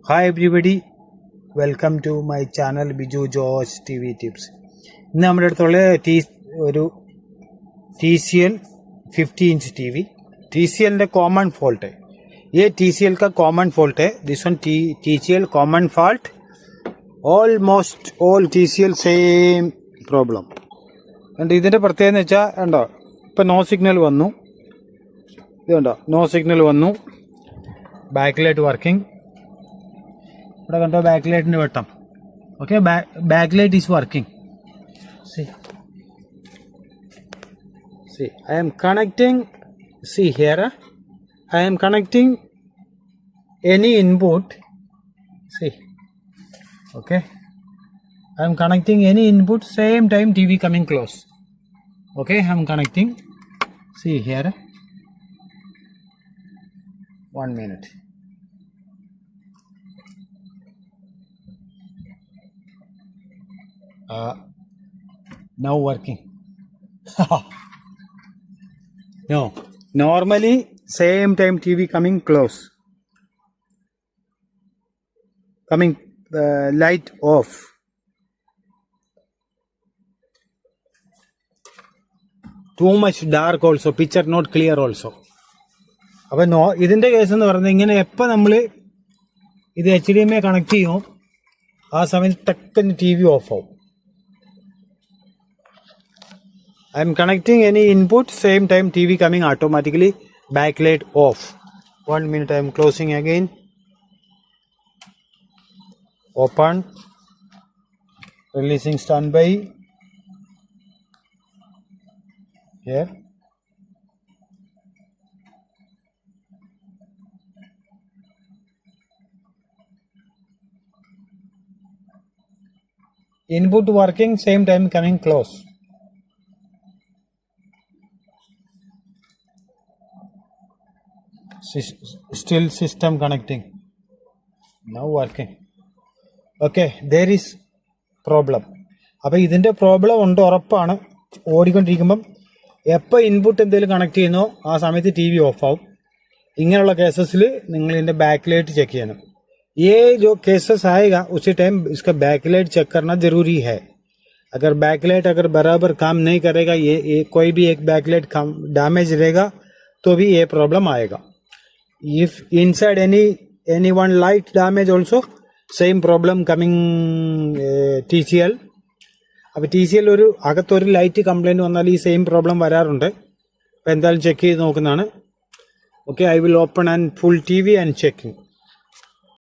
Hi everybody, welcome to my channel Biju Josh TV Tips. ഇന്ന് നമ്മുടെ അടുത്തുള്ള ഒരു TCL 50-inch TV. TCL ने कॉमन फॉल्ट है. ये TCL का कॉमन फॉल्ट है. This one TCL common fault. Almost all TCL same problem. എന്നിട്ട് ഇതിൻ്റെ പ്രത്യേകത എന്ന് വെച്ചാൽ ഉണ്ടോ, ഇപ്പം നോ സിഗ്നൽ വന്നു, ഇതുണ്ടോ നോ സിഗ്നൽ വന്നു, ബാക്ക് ലൈറ്റ് വർക്കിംഗ്, ഇവിടെ കണ്ടോ ബാക്ക് ലൈറ്റിൻ്റെ വെട്ടം. Okay, back light is working. See, I am connecting, see here, I am connecting any input, see, okay, I am connecting any input, same time TV coming close, okay, I am connecting, see here, 1 minute, now working. No, normally same time TV coming close, coming light off. Too much dark also, picture not clear also. അപ്പോൾ ഇതിൻ്റെ case എന്ന് പറയുന്നത് ഇങ്ങനെ എപ്പോൾ നമ്മൾ ഇത് HDMI connect ചെയ്യുമോ ആ സമയത്ത് ടക്കന് TV ഓഫ് ആവും. I am connecting any input, same time TV coming automatically, backlight off. 1 minute, I am closing again. Open, releasing standby. Here. Input working, same time coming close. Still system connecting, now working. Okay, there is problem. അപ്പോൾ ഇതിൻ്റെ problem ഉണ്ട്, ഉറപ്പാണ്. ഓടിക്കൊണ്ടിരിക്കുമ്പം എപ്പോൾ input എന്തെങ്കിലും connect ചെയ്യുന്നോ ആ സമയത്ത് TV of ആവും. ഇങ്ങനെയുള്ള കേസസിൽ നിങ്ങൾ ഇതിൻ്റെ ബാക്ക് लाइट चेक ചെയ്യണം. ये जो केसेस आएगा उसी टाइम इसका बैक लाइट चेक करना ज़रूरी है. अगर बैक लाइट अगर बराबर काम नहीं करेगा, ये कोई भी एक बैक लाइट डैमेज रहेगा तो भी ये प्रॉब्लम आएगा. If inside any one light damage also, same problem coming TCL. അപ്പോൾ TCL ഒരു അകത്തൊരു ലൈറ്റ് കംപ്ലൈൻറ്റ് വന്നാൽ ഈ സെയിം പ്രോബ്ലം വരാറുണ്ട്. അപ്പോൾ എന്തായാലും ചെക്ക് ചെയ്ത് നോക്കുന്നതാണ്. Okay, I will open and full TV and checking.